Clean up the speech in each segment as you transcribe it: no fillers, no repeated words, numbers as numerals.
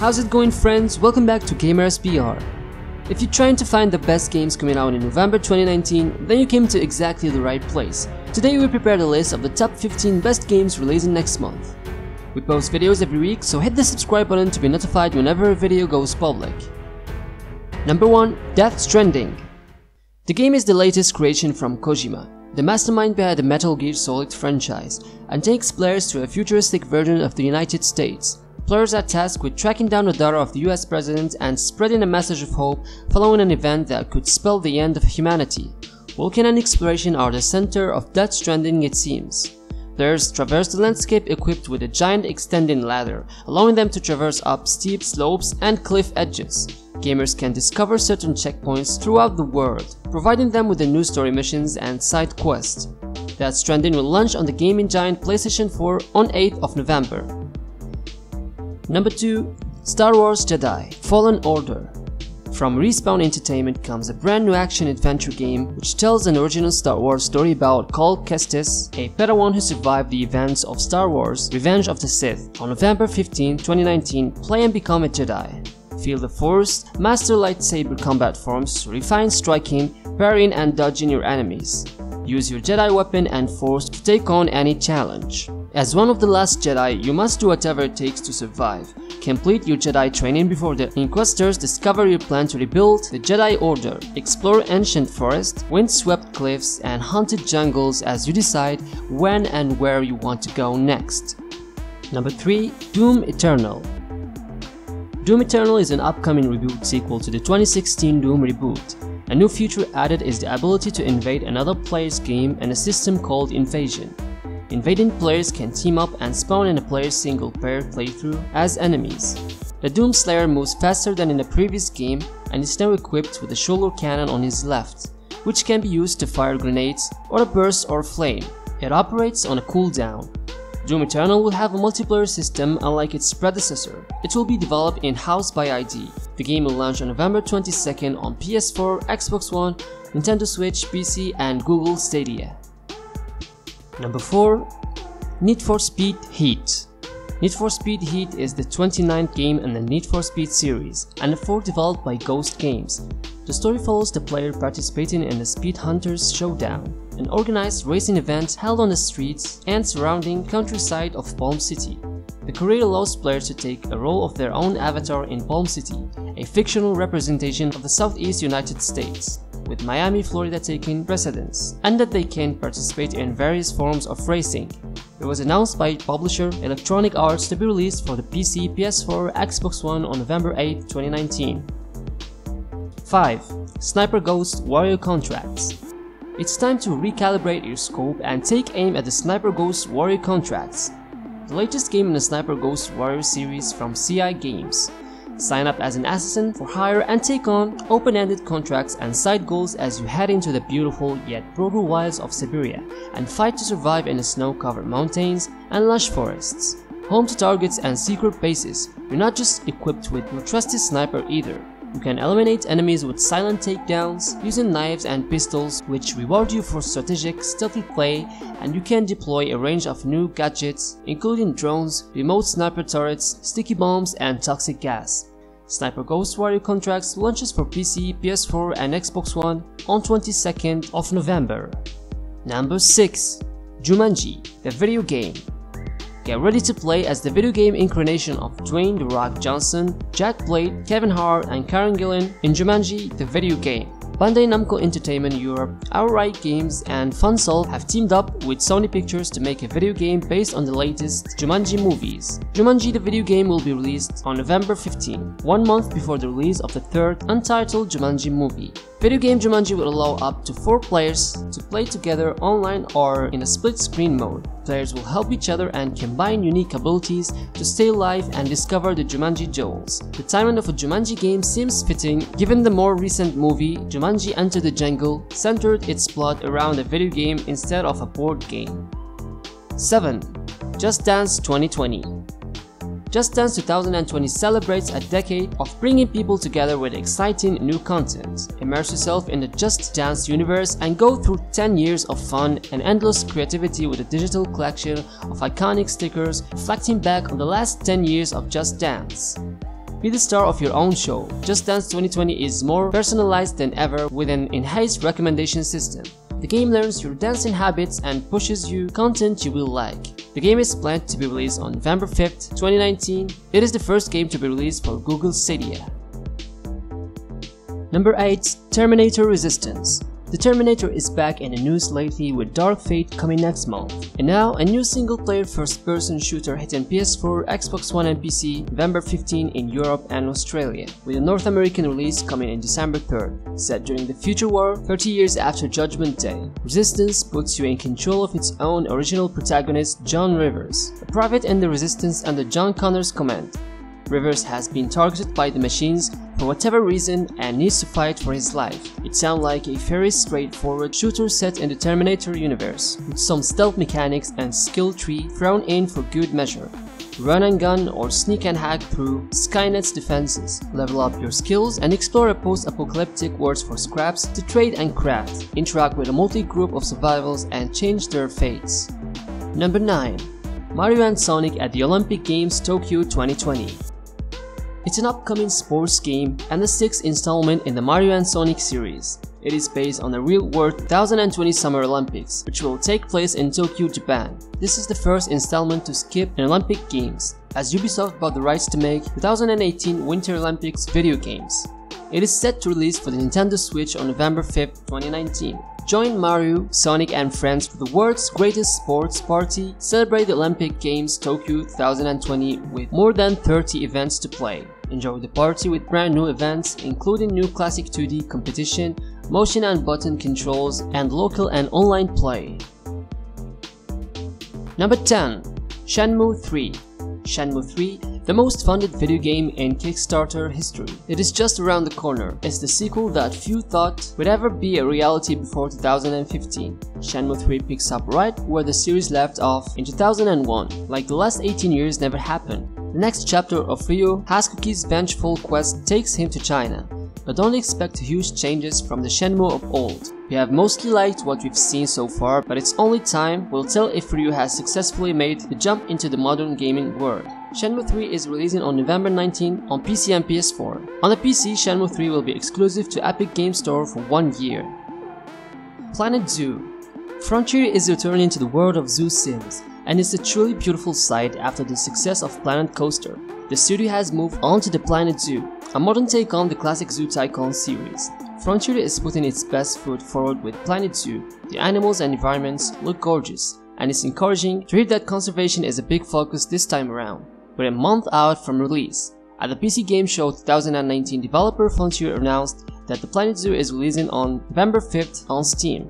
How's it going, friends? Welcome back to GamersBR. If you're trying to find the best games coming out in November 2019, then you came to exactly the right place. Today we prepared a list of the top 15 best games releasing next month. We post videos every week, so hit the subscribe button to be notified whenever a video goes public. Number 1. Death Stranding. The game is the latest creation from Kojima, the mastermind behind the Metal Gear Solid franchise, and takes players to a futuristic version of the United States. Players are tasked with tracking down the daughter of the US president and spreading a message of hope following an event that could spell the end of humanity. Vulcan and exploration are the center of Death Stranding, it seems. Players traverse the landscape equipped with a giant extending ladder, allowing them to traverse up steep slopes and cliff edges. Gamers can discover certain checkpoints throughout the world, providing them with the new story missions and side quests. Death Stranding will launch on the gaming giant PlayStation 4 on 8th of November. Number 2. Star Wars Jedi Fallen Order. From Respawn Entertainment comes a brand new action-adventure game which tells an original Star Wars story about Cal Kestis, a Padawan who survived the events of Star Wars Revenge of the Sith. On November 15, 2019, play and become a Jedi. Feel the Force, master lightsaber combat forms to refine striking, parrying and dodging your enemies. Use your Jedi weapon and Force to take on any challenge. As one of the last Jedi, you must do whatever it takes to survive. Complete your Jedi training before the Inquisitors discover your plan to rebuild the Jedi Order. Explore ancient forests, wind-swept cliffs, and haunted jungles as you decide when and where you want to go next. Number 3. Doom Eternal. Doom Eternal is an upcoming reboot sequel to the 2016 Doom reboot. A new feature added is the ability to invade another player's game in a system called Invasion. Invading players can team up and spawn in a player's single-player playthrough as enemies. The Doom Slayer moves faster than in the previous game and is now equipped with a shoulder cannon on his left, which can be used to fire grenades or a burst or flame. It operates on a cooldown. Doom Eternal will have a multiplayer system unlike its predecessor. It will be developed in-house by ID. The game will launch on November 22nd on PS4, Xbox One, Nintendo Switch, PC, and Google Stadia. Number 4. Need for Speed Heat. Need for Speed Heat is the 29th game in the Need for Speed series, and the fourth developed by Ghost Games. The story follows the player participating in the Speed Hunters Showdown, an organized racing event held on the streets and surrounding countryside of Palm City. The career allows players to take a role of their own avatar in Palm City, a fictional representation of the Southeast United States, with Miami, Florida taking precedence, and that they can participate in various forms of racing. It was announced by publisher Electronic Arts to be released for the PC, PS4, Xbox One on November 8, 2019. 5. Sniper Ghost Warrior Contracts. It's time to recalibrate your scope and take aim at the Sniper Ghost Warrior Contracts, the latest game in the Sniper Ghost Warrior series from CI Games. Sign up as an assassin for hire and take on open-ended contracts and side goals as you head into the beautiful yet brutal wilds of Siberia and fight to survive in the snow-covered mountains and lush forests. Home to targets and secret bases, you're not just equipped with your trusty sniper either. You can eliminate enemies with silent takedowns, using knives and pistols which reward you for strategic, stealthy play, and you can deploy a range of new gadgets including drones, remote sniper turrets, sticky bombs, and toxic gas. Sniper Ghost Warrior Contracts launches for PC, PS4, and Xbox One on 22nd of November. Number 6. Jumanji, the video game. Get ready to play as the video game incarnation of Dwayne "The Rock" Johnson, Jack Black, Kevin Hart, and Karen Gillan in Jumanji, the video game. Bandai Namco Entertainment Europe, Outright Games, and Funsoft have teamed up with Sony Pictures to make a video game based on the latest Jumanji movies. Jumanji the video game will be released on November 15, 1 month before the release of the third untitled Jumanji movie. Video game Jumanji will allow up to 4 players to play together online or in a split-screen mode. Players will help each other and combine unique abilities to stay alive and discover the Jumanji jewels. The timing of a Jumanji game seems fitting given the more recent movie, Jumanji Enter the Jungle, centered its plot around a video game instead of a board game. 7. Just Dance 2020. Just Dance 2020 celebrates a decade of bringing people together with exciting new content. Immerse yourself in the Just Dance universe and go through 10 years of fun and endless creativity with a digital collection of iconic stickers reflecting back on the last 10 years of Just Dance. Be the star of your own show. Just Dance 2020 is more personalized than ever with an enhanced recommendation system. The game learns your dancing habits and pushes you content you will like. The game is planned to be released on November 5th, 2019. It is the first game to be released for Google Stadia. Number 8. Terminator Resistance. The Terminator is back in the news lately with Dark Fate coming next month. And now, a new single-player first-person shooter hitting PS4, Xbox One and PC November 15 in Europe and Australia, with a North American release coming in December 3rd. Set during the future war, 30 years after Judgment Day, Resistance puts you in control of its own original protagonist, John Rivers, a private in the Resistance under John Connor's command. Rivers has been targeted by the machines for whatever reason and needs to fight for his life. It sounds like a very straightforward shooter set in the Terminator universe, with some stealth mechanics and skill tree thrown in for good measure. Run and gun or sneak and hack through Skynet's defenses, level up your skills and explore a post-apocalyptic world for scraps to trade and craft, interact with a multi-group of survivals and change their fates. Number 9. Mario and Sonic at the Olympic Games Tokyo 2020. It's an upcoming sports game and the 6th installment in the Mario and Sonic series. It is based on the real-world 2020 Summer Olympics, which will take place in Tokyo, Japan. This is the first installment to skip an Olympic Games, as Ubisoft bought the rights to make 2018 Winter Olympics video games. It is set to release for the Nintendo Switch on November 5th, 2019. Join Mario, Sonic and friends for the world's greatest sports party. Celebrate the Olympic Games Tokyo 2020 with more than 30 events to play. Enjoy the party with brand new events including new classic 2D competition, motion and button controls, and local and online play. Number 10. Shenmue III. Shenmue III, the most funded video game in Kickstarter history. It is just around the corner. It's the sequel that few thought would ever be a reality before 2015. Shenmue III picks up right where the series left off in 2001, like the last 18 years never happened. The next chapter of Ryo Hazuki's vengeful quest takes him to China, but don't expect huge changes from the Shenmue of old. We have mostly liked what we've seen so far, but it's only time will tell if Ryo has successfully made the jump into the modern gaming world. Shenmue 3 is releasing on November 19 on PC and PS4. On the PC, Shenmue 3 will be exclusive to Epic Games Store for 1 year. Planet Zoo. Frontier is returning to the world of Zoo Sims, and it's a truly beautiful sight after the success of Planet Coaster. The studio has moved on to the Planet Zoo, a modern take on the classic Zoo Tycoon series. Frontier is putting its best foot forward with Planet Zoo. The animals and environments look gorgeous, and it's encouraging to hear that conservation is a big focus this time around. We're a month out from release. At the PC Game Show 2019, developer Frontier announced that the Planet Zoo is releasing on November 5th on Steam.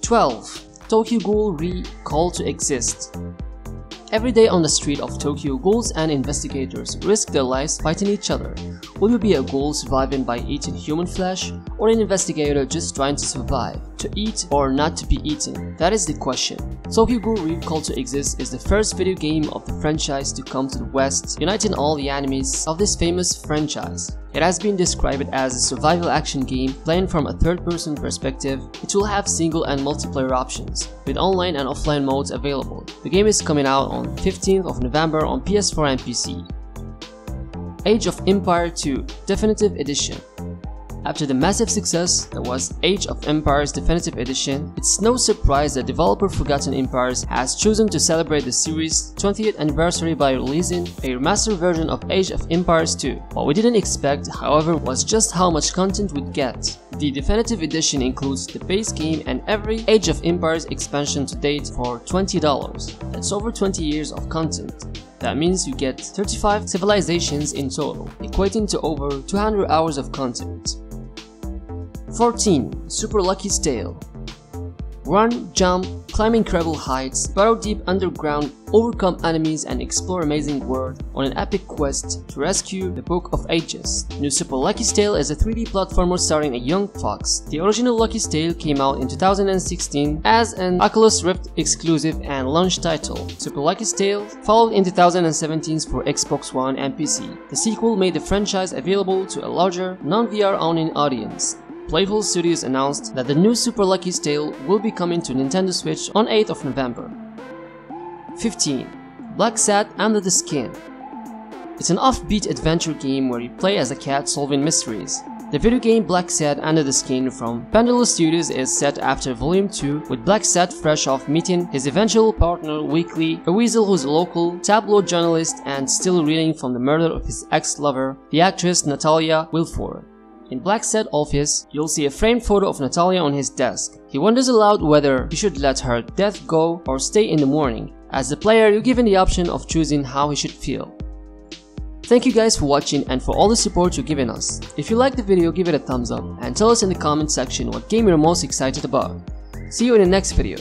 12. Tokyo Ghoul Re-Call to Exist. Every day on the street of Tokyo, ghouls and investigators risk their lives fighting each other. Will you be a ghoul surviving by eating human flesh, or an investigator just trying to survive, to eat or not to be eaten? That is the question. Tokyo Ghoul Re-Call to Exist is the first video game of the franchise to come to the West, uniting all the enemies of this famous franchise. It has been described as a survival action game playing from a third-person perspective. It will have single and multiplayer options, with online and offline modes available. The game is coming out on 15th of November on PS4 and PC. Age of Empire 2 Definitive Edition. After the massive success that was Age of Empires Definitive Edition, it's no surprise that developer Forgotten Empires has chosen to celebrate the series' 20th anniversary by releasing a remastered version of Age of Empires 2. What we didn't expect, however, was just how much content we'd get. The Definitive Edition includes the base game and every Age of Empires expansion to date for $20. That's over 20 years of content. That means you get 35 civilizations in total, equating to over 200 hours of content. 14. Super Lucky's Tale. Run, jump, climb incredible heights, burrow deep underground, overcome enemies and explore amazing world on an epic quest to rescue the Book of Ages. New Super Lucky's Tale is a 3D platformer starring a young fox. The original Lucky's Tale came out in 2016 as an Oculus Rift exclusive and launch title. Super Lucky's Tale followed in 2017 for Xbox One and PC. The sequel made the franchise available to a larger, non-VR owning audience. Playful Studios announced that the new Super Lucky's Tale will be coming to Nintendo Switch on 8th of November. 15. Blacksad Under the Skin. It's an offbeat adventure game where you play as a cat solving mysteries. The video game Blacksad Under the Skin from Pendulum Studios is set after Volume 2, with Blacksad fresh off meeting his eventual partner Weekly, a weasel who's a local tabloid journalist and still reeling from the murder of his ex-lover, the actress Natalia Wilford. In Blacksad's office, you'll see a framed photo of Natalia on his desk. He wonders aloud whether he should let her death go or stay in the morning. As the player, you're given the option of choosing how he should feel. Thank you guys for watching and for all the support you've given us. If you liked the video, give it a thumbs up and tell us in the comment section what game you're most excited about. See you in the next video.